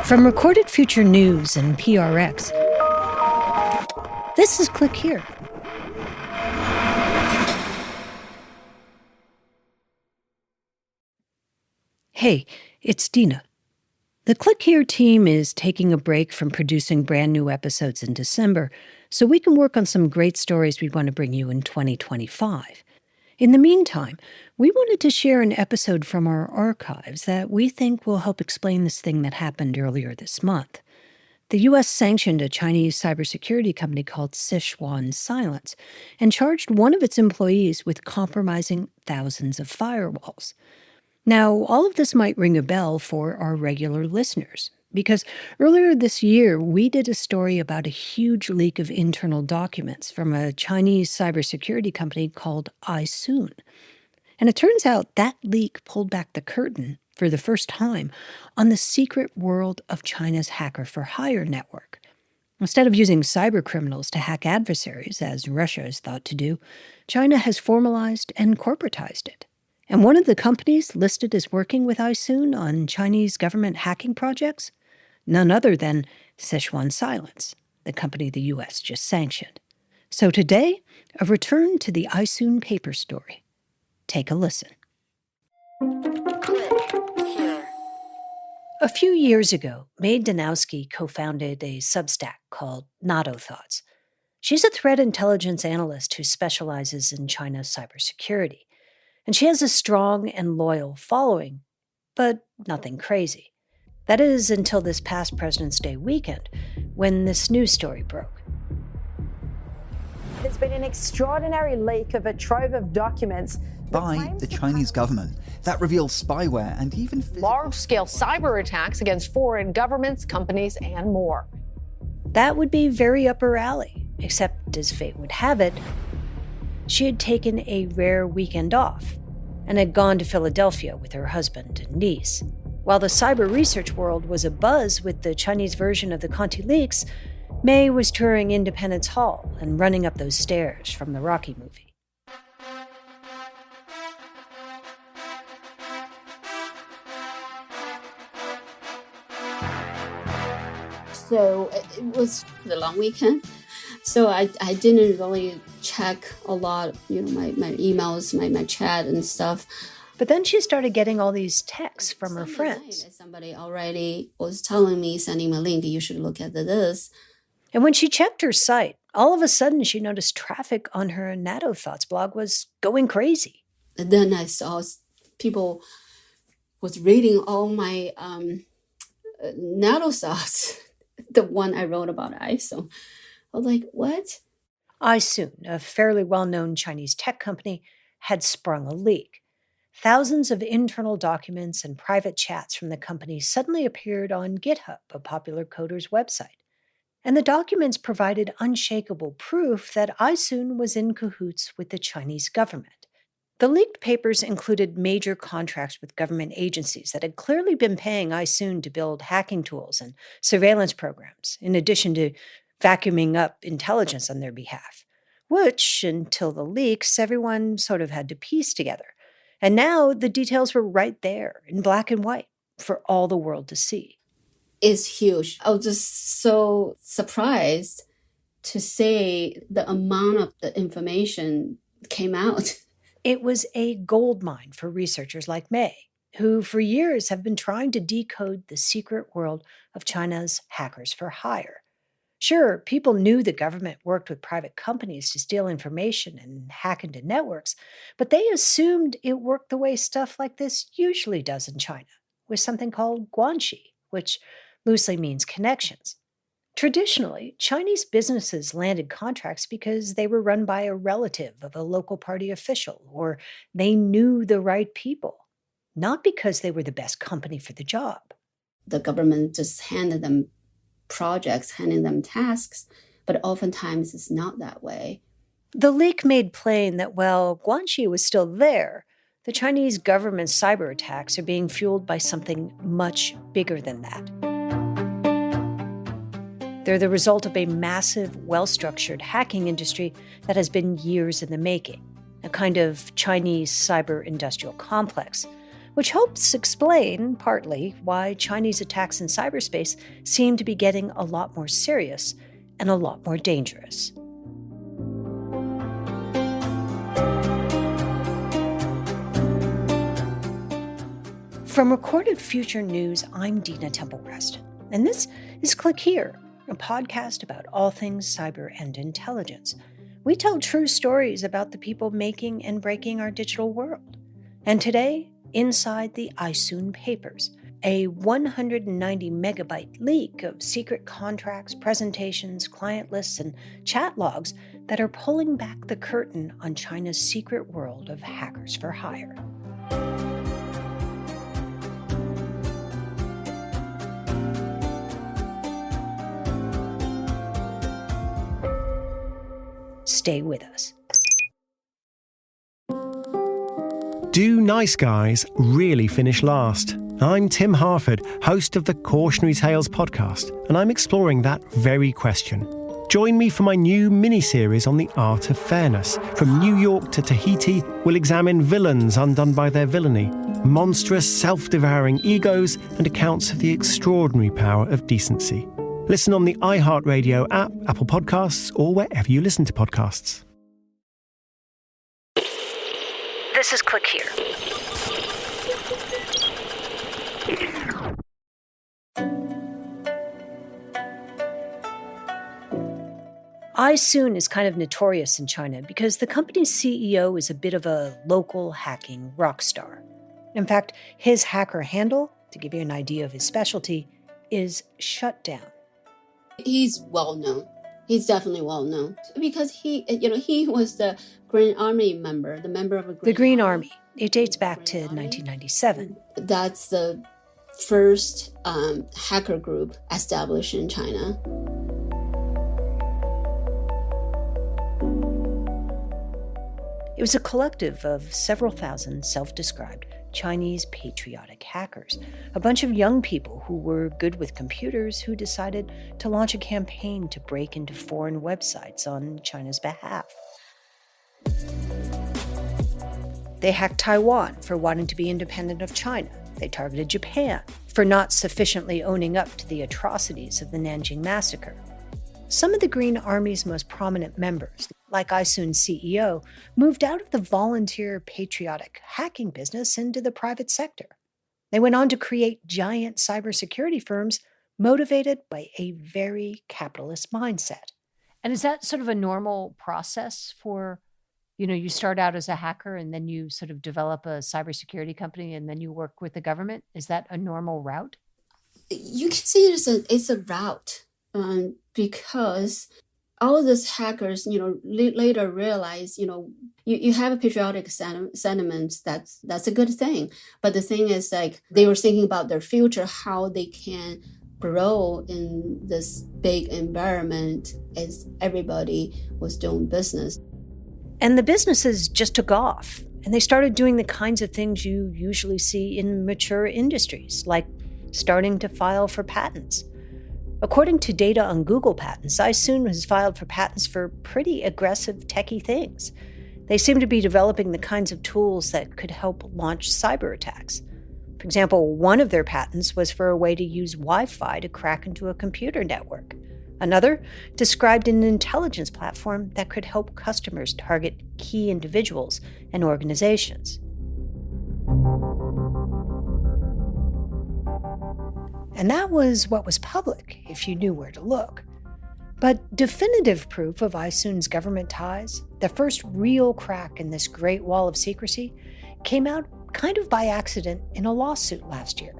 From Recorded Future News and PRX, this is Click Here. Hey, it's Dina. The Click Here team is taking a break from producing brand new episodes in December so we can work on some great stories we want to bring you in 2025. In the meantime, we wanted to share an episode from our archives that we think will help explain this thing that happened earlier this month. The U.S. sanctioned a Chinese cybersecurity company called Sichuan Silence and charged one of its employees with compromising thousands of firewalls. Now, all of this might ring a bell for our regular listeners, because earlier this year, we did a story about a huge leak of internal documents from a Chinese cybersecurity company called iSoon. And it turns out that leak pulled back the curtain for the first time on the secret world of China's hacker-for-hire network. Instead of using cybercriminals to hack adversaries, as Russia is thought to do, China has formalized and corporatized it. And one of the companies listed as working with iSoon on Chinese government hacking projects? None other than Sichuan Silence, the company the U.S. just sanctioned. So today, a return to the iSoon paper story. Take a listen. A few years ago, Mae Danowski co-founded a Substack called NATO Thoughts. She's a threat intelligence analyst who specializes in China's cybersecurity. And she has a strong and loyal following, but nothing crazy. That is until this past President's Day weekend, when this news story broke. There's been an extraordinary leak of a trove of documents by the Chinese government that reveals spyware and even large-scale cyber attacks against foreign governments, companies, and more. That would be very up her alley, except as fate would have it, she had taken a rare weekend off and had gone to Philadelphia with her husband and niece. While the cyber research world was abuzz with the Chinese version of the Conti leaks, Mae was touring Independence Hall and running up those stairs from the Rocky movie. So it was the long weekend. So I didn't really check a lot, my emails, my chat and stuff. But then she started getting all these texts from her friends. Somebody already was telling me, sending me a link, you should look at this. And when she checked her site, all of a sudden she noticed traffic on her NATO Thoughts blog was going crazy. And then I saw people was reading all my NATO Thoughts, the one I wrote about ISO. I was like, what? iSoon, a fairly well-known Chinese tech company, had sprung a leak. Thousands of internal documents and private chats from the company suddenly appeared on GitHub, a popular coder's website. And the documents provided unshakable proof that iSoon was in cahoots with the Chinese government. The leaked papers included major contracts with government agencies that had clearly been paying iSoon to build hacking tools and surveillance programs, in addition to vacuuming up intelligence on their behalf, which, until the leaks, everyone sort of had to piece together. And now the details were right there in black and white for all the world to see. It's huge. I was just so surprised to see the amount of the information came out. It was a goldmine for researchers like Mae, who for years have been trying to decode the secret world of China's hackers for hire. Sure, people knew the government worked with private companies to steal information and hack into networks, but they assumed it worked the way stuff like this usually does in China, with something called guanxi, which loosely means connections. Traditionally, Chinese businesses landed contracts because they were run by a relative of a local party official, or they knew the right people, not because they were the best company for the job. The government just handed them projects, handing them tasks, but oftentimes it's not that way. The leak made plain that while guanxi was still there, the Chinese government's cyber attacks are being fueled by something much bigger than that. They're the result of a massive, well-structured hacking industry that has been years in the making, a kind of Chinese cyber-industrial complex, which helps explain, partly, why Chinese attacks in cyberspace seem to be getting a lot more serious and a lot more dangerous. From Recorded Future News, I'm Dina Temple-Preston, and this is Click Here, a podcast about all things cyber and intelligence. We tell true stories about the people making and breaking our digital world. And today, inside the iSoon papers, a 190 megabyte leak of secret contracts, presentations, client lists, and chat logs that are pulling back the curtain on China's secret world of hackers for hire. Stay with us. Do nice guys really finish last? I'm Tim Harford, host of the Cautionary Tales podcast, and I'm exploring that very question. Join me for my new mini-series on the art of fairness. From New York to Tahiti, we'll examine villains undone by their villainy, monstrous self-devouring egos, and accounts of the extraordinary power of decency. Listen on the iHeartRadio app, Apple Podcasts, or wherever you listen to podcasts. This is Click Here. iSoon is kind of notorious in China because the company's CEO is a bit of a local hacking rock star. In fact, his hacker handle, to give you an idea of his specialty, is Shutdown. He's well known. He's definitely well known because he was the Green Army member, the member of The Green Army. It dates back to 1997. That's the first hacker group established in China. It was a collective of several thousand self-described Chinese patriotic hackers, a bunch of young people who were good with computers who decided to launch a campaign to break into foreign websites on China's behalf. They hacked Taiwan for wanting to be independent of China. They targeted Japan for not sufficiently owning up to the atrocities of the Nanjing massacre. Some of the Green Army's most prominent members, like iSoon's CEO, moved out of the volunteer patriotic hacking business into the private sector. They went on to create giant cybersecurity firms motivated by a very capitalist mindset. And is that sort of a normal process for, you start out as a hacker and then you sort of develop a cybersecurity company and then you work with the government? Is that a normal route? You can see it's a route. Because all of these hackers, later realize, you have a patriotic sentiment. That's a good thing. But the thing is, like, they were thinking about their future, how they can grow in this big environment as everybody was doing business. And the businesses just took off, and they started doing the kinds of things you usually see in mature industries, like starting to file for patents. According to data on Google Patents, iSoon has filed for patents for pretty aggressive techie things. They seem to be developing the kinds of tools that could help launch cyber attacks. For example, one of their patents was for a way to use Wi-Fi to crack into a computer network. Another described an intelligence platform that could help customers target key individuals and organizations. And that was what was public, if you knew where to look. But definitive proof of iSoon's government ties, the first real crack in this great wall of secrecy, came out kind of by accident in a lawsuit last year.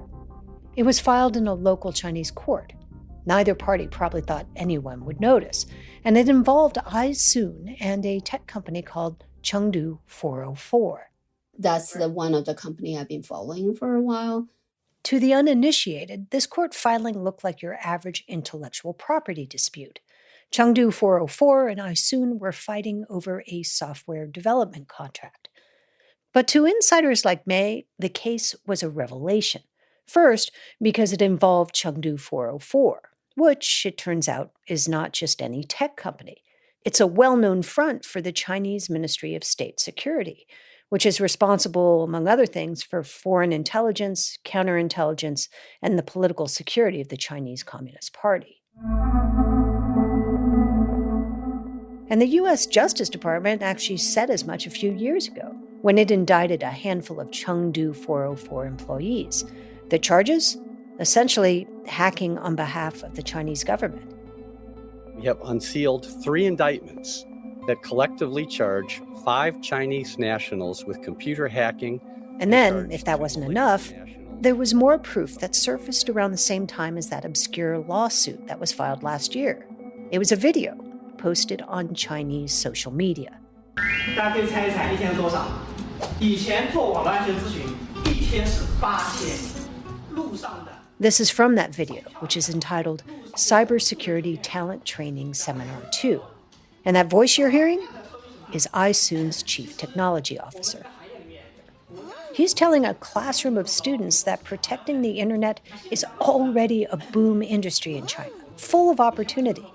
It was filed in a local Chinese court. Neither party probably thought anyone would notice, and it involved iSoon and a tech company called Chengdu 404. That's the one of the company I've been following for a while. To the uninitiated, this court filing looked like your average intellectual property dispute. Chengdu 404 and iSoon were fighting over a software development contract. But to insiders like me, the case was a revelation. First, because it involved Chengdu 404, which, it turns out, is not just any tech company. It's a well-known front for the Chinese Ministry of State Security, which is responsible, among other things, for foreign intelligence, counterintelligence, and the political security of the Chinese Communist Party. And the U.S. Justice Department actually said as much a few years ago when it indicted a handful of Chengdu 404 employees. The charges? Essentially hacking on behalf of the Chinese government. We have unsealed 3 indictments that collectively charge 5 Chinese nationals with computer hacking. And then, if that wasn't enough, there was more proof that surfaced around the same time as that obscure lawsuit that was filed last year. It was a video posted on Chinese social media. This is from that video, which is entitled Cybersecurity Talent Training Seminar 2. And that voice you're hearing is iSoon's Chief Technology Officer. He's telling a classroom of students that protecting the internet is already a boom industry in China, full of opportunity.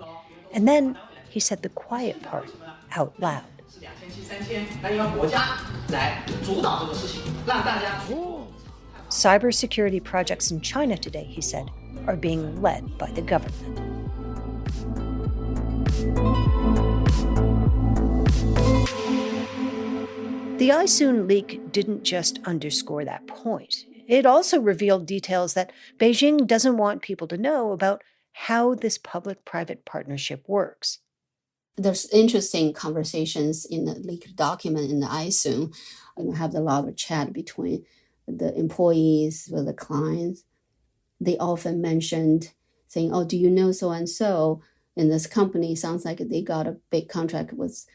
And then he said the quiet part out loud. Cybersecurity projects in China today, he said, are being led by the government. The iSoon leak didn't just underscore that point. It also revealed details that Beijing doesn't want people to know about how this public-private partnership works. There's interesting conversations in the leaked document in the iSoon. Have a lot of chat between the employees with the clients. They often mentioned saying, "Oh, do you know so-and-so in this company? Sounds like they got a big contract with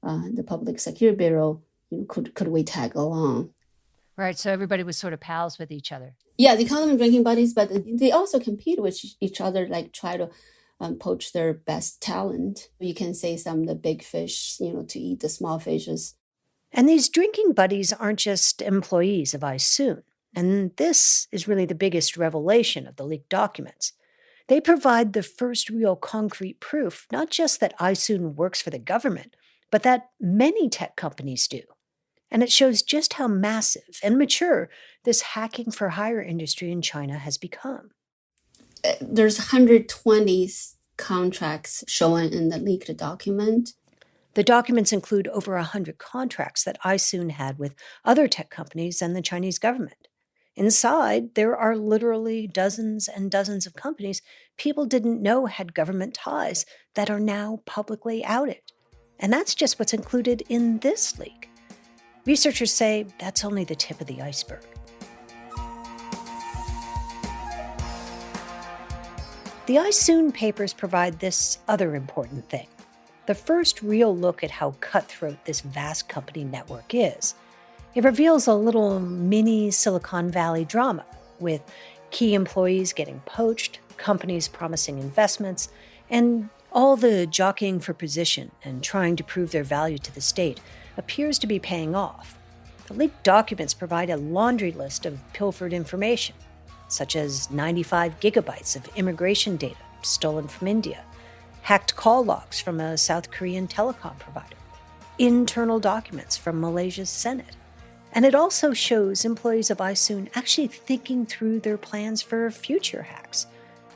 the Public Security Bureau. Could we tag along?" Right, so everybody was sort of pals with each other. Yeah, they call them drinking buddies, but they also compete with each other, like try to poach their best talent. You can say some of the big fish, to eat the small fishes. And these drinking buddies aren't just employees of iSoon. And this is really the biggest revelation of the leaked documents. They provide the first real concrete proof, not just that iSoon works for the government, but that many tech companies do. And it shows just how massive and mature this hacking for hire industry in China has become. There's 120 contracts shown in the leaked document. The documents include over 100 contracts that iSoon had with other tech companies and the Chinese government. Inside, there are literally dozens and dozens of companies people didn't know had government ties that are now publicly outed. And that's just what's included in this leak. Researchers say that's only the tip of the iceberg. The iSoon papers provide this other important thing. The first real look at how cutthroat this vast company network is. It reveals a little mini Silicon Valley drama with key employees getting poached, companies promising investments, and all the jockeying for position and trying to prove their value to the state appears to be paying off. The leaked documents provide a laundry list of pilfered information, such as 95 gigabytes of immigration data stolen from India, hacked call logs from a South Korean telecom provider, internal documents from Malaysia's Senate. And it also shows employees of iSoon actually thinking through their plans for future hacks.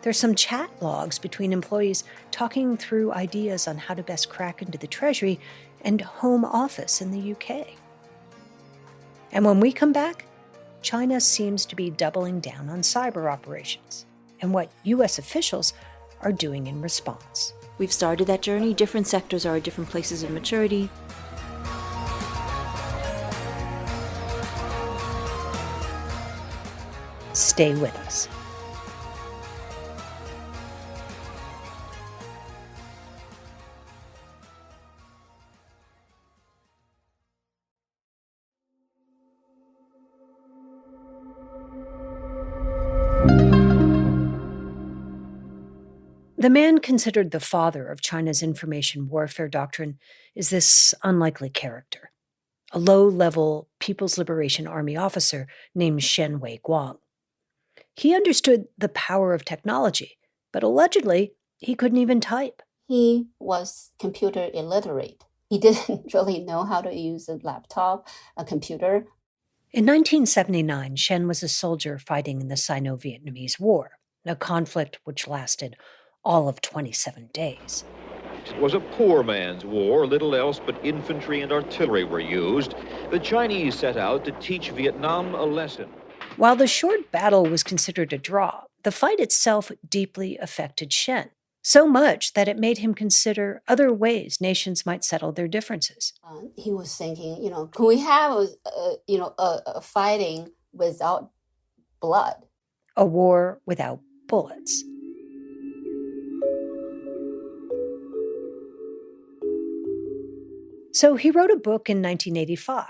There's some chat logs between employees talking through ideas on how to best crack into the Treasury and Home Office in the UK. And when we come back, China seems to be doubling down on cyber operations and what U.S. officials are doing in response. We've started that journey. Different sectors are at different places of maturity. Stay with us. The man considered the father of China's information warfare doctrine is this unlikely character, a low-level People's Liberation Army officer named Shen Wei-Guang. He understood the power of technology, but allegedly he couldn't even type. He was computer illiterate. He didn't really know how to use a laptop, a computer. In 1979, Shen was a soldier fighting in the Sino-Vietnamese War, a conflict which lasted all of 27 days. It was a poor man's war. Little else but infantry and artillery were used. The Chinese set out to teach Vietnam a lesson. While the short battle was considered a draw, the fight itself deeply affected Shen, so much that it made him consider other ways nations might settle their differences. He was thinking, can we have a fighting without blood? A war without bullets. So he wrote a book in 1985.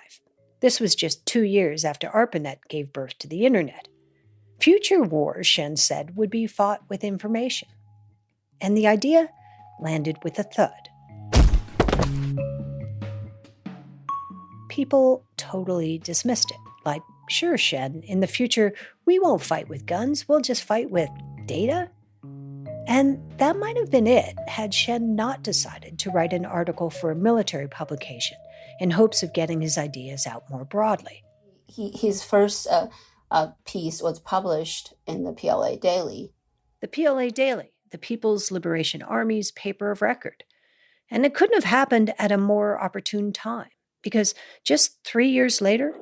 This was just 2 years after ARPANET gave birth to the internet. Future wars, Shen said, would be fought with information. And the idea landed with a thud. People totally dismissed it. Like, sure, Shen, in the future, we won't fight with guns, we'll just fight with data? And that might have been it had Shen not decided to write an article for a military publication in hopes of getting his ideas out more broadly. His first piece was published in the PLA Daily. The PLA Daily, the People's Liberation Army's paper of record. And it couldn't have happened at a more opportune time, because just 3 years later,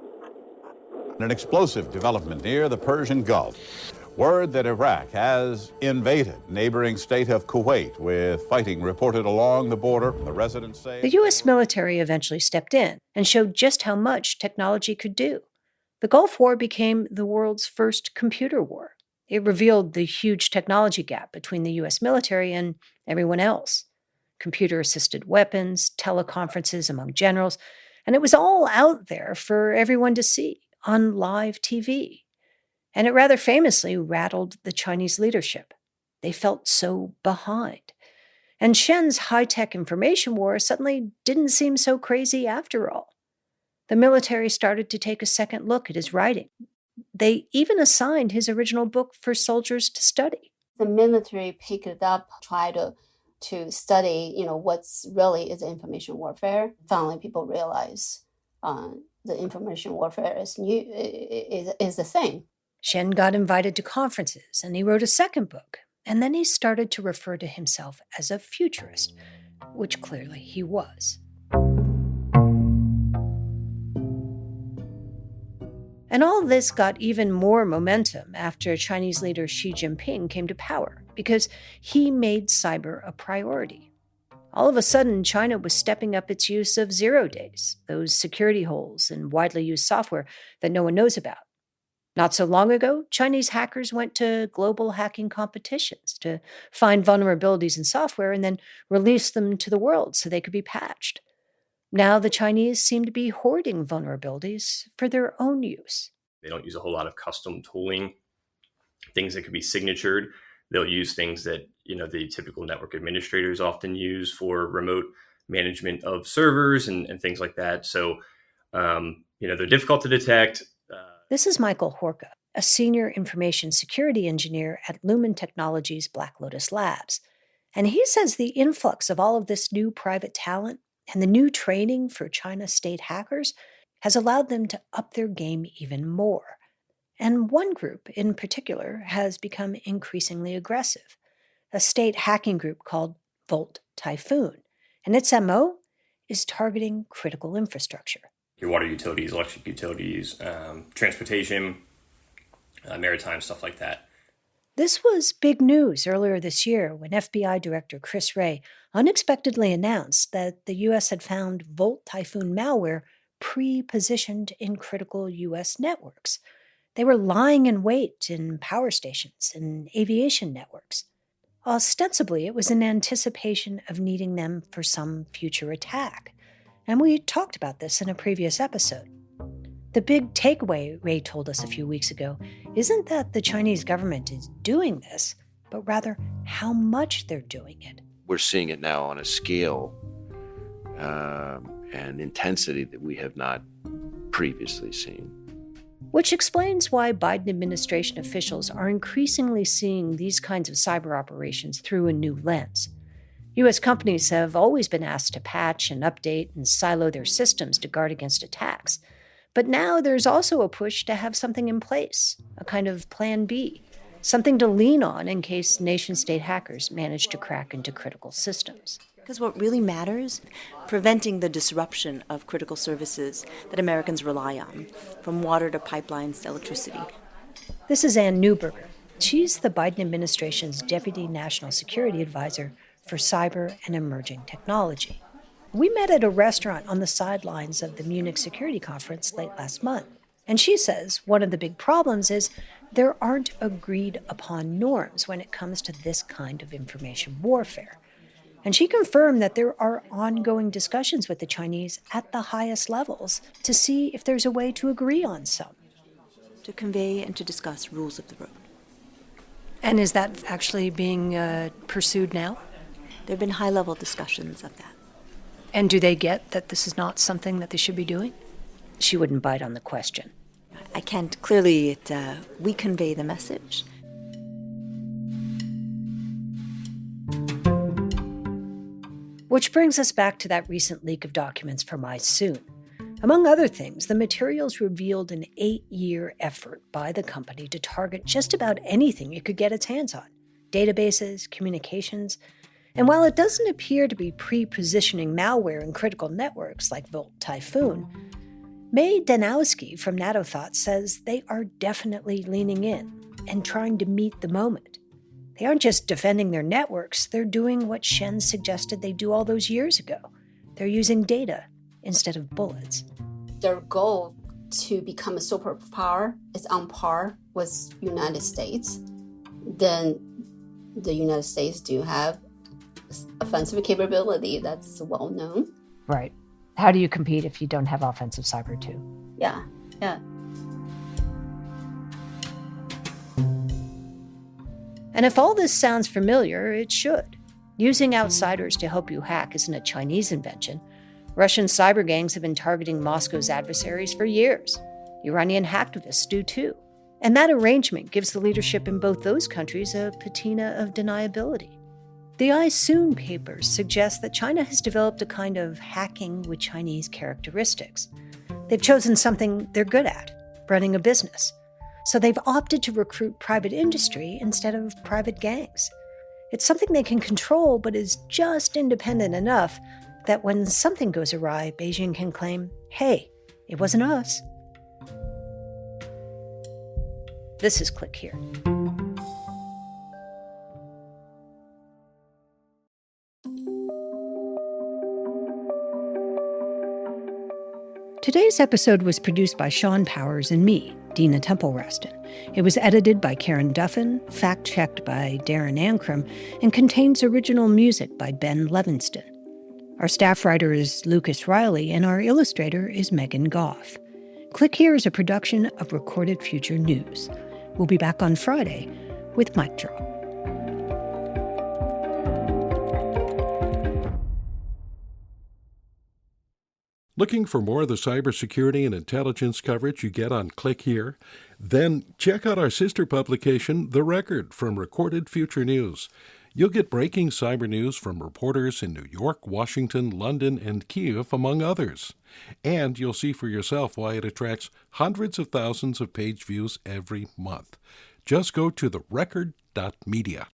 an explosive development near the Persian Gulf. Word that Iraq has invaded neighboring state of Kuwait, with fighting reported along the border. The residents say the U.S. military eventually stepped in and showed just how much technology could do. The Gulf War became the world's first computer war. It revealed the huge technology gap between the U.S. military and everyone else. Computer-assisted weapons, teleconferences among generals, and it was all out there for everyone to see on live TV. And it rather famously rattled the Chinese leadership. They felt so behind. And Shen's high-tech information war suddenly didn't seem so crazy after all. The military started to take a second look at his writing. They even assigned his original book for soldiers to study. The military picked it up, tried to study, what's really is information warfare. Finally, people realize the information warfare is a thing. Shen got invited to conferences, and he wrote a second book, and then he started to refer to himself as a futurist, which clearly he was. And all this got even more momentum after Chinese leader Xi Jinping came to power, because he made cyber a priority. All of a sudden, China was stepping up its use of 0 days, those security holes in widely used software that no one knows about. Not so long ago, Chinese hackers went to global hacking competitions to find vulnerabilities in software and then release them to the world so they could be patched. Now the Chinese seem to be hoarding vulnerabilities for their own use. They don't use a whole lot of custom tooling, things that could be signatured. They'll use things that, the typical network administrators often use for remote management of servers and things like that. So, they're difficult to detect. This is Michael Horka, a senior information security engineer at Lumen Technologies' Black Lotus Labs. And he says the influx of all of this new private talent and the new training for China state hackers has allowed them to up their game even more. And one group in particular has become increasingly aggressive, a state hacking group called Volt Typhoon. And its MO is targeting critical infrastructure. Your water utilities, electric utilities, transportation, maritime, stuff like that. This was big news earlier this year when FBI Director Chris Wray unexpectedly announced that the U.S. had found Volt Typhoon malware pre-positioned in critical U.S. networks. They were lying in wait in power stations and aviation networks. Ostensibly, it was in anticipation of needing them for some future attack. And we talked about this in a previous episode. The big takeaway Ray told us a few weeks ago isn't that the Chinese government is doing this, but rather how much they're doing it. We're seeing it now on a scale and intensity that we have not previously seen. Which explains why Biden administration officials are increasingly seeing these kinds of cyber operations through a new lens. U.S. companies have always been asked to patch and update and silo their systems to guard against attacks. But now there's also a push to have something in place, a kind of plan B, something to lean on in case nation-state hackers manage to crack into critical systems. Because what really matters, preventing the disruption of critical services that Americans rely on, from water to pipelines to electricity. This is Ann Neuberger. She's the Biden administration's Deputy National Security Advisor for Cyber and Emerging Technology. We met at a restaurant on the sidelines of the Munich Security Conference late last month. And she says one of the big problems is there aren't agreed upon norms when it comes to this kind of information warfare. And she confirmed that there are ongoing discussions with the Chinese at the highest levels to see if there's a way to agree on some. To convey and to discuss rules of the road. And is that actually being pursued now? There have been high-level discussions of that. And do they get that this is not something that they should be doing? She wouldn't bite on the question. I can't. Clearly, we convey the message. Which brings us back to that recent leak of documents from iSoon. Among other things, the materials revealed an 8-year effort by the company to target just about anything it could get its hands on. Databases, communications. And while it doesn't appear to be pre-positioning malware in critical networks like Volt Typhoon, May Danowski from NatoThought says they are definitely leaning in and trying to meet the moment. They aren't just defending their networks, they're doing what Shen suggested they do all those years ago. They're using data instead of bullets. Their goal to become a superpower is on par with United States. Then the United States do have offensive capability that's well known. Right. How do you compete if you don't have offensive cyber too? Yeah. And if all this sounds familiar, it should. Using outsiders to help you hack isn't a Chinese invention. Russian cyber gangs have been targeting Moscow's adversaries for years. Iranian hacktivists do too. And that arrangement gives the leadership in both those countries a patina of deniability. The iSoon papers suggest that China has developed a kind of hacking with Chinese characteristics. They've chosen something they're good at, running a business. So they've opted to recruit private industry instead of private gangs. It's something they can control, but is just independent enough that when something goes awry, Beijing can claim, hey, it wasn't us. This is Click Here. Today's episode was produced by Sean Powers and me, Dina Temple-Raston. It was edited by Karen Duffin, fact-checked by Darren Ankrum, and contains original music by Ben Levinston. Our staff writer is Lucas Riley, and our illustrator is Megan Goff. Click Here is a production of Recorded Future News. We'll be back on Friday with Mic Drop. Looking for more of the cybersecurity and intelligence coverage you get on Click Here? Then check out our sister publication, The Record, from Recorded Future News. You'll get breaking cyber news from reporters in New York, Washington, London, and Kyiv, among others. And you'll see for yourself why it attracts hundreds of thousands of page views every month. Just go to therecord.media.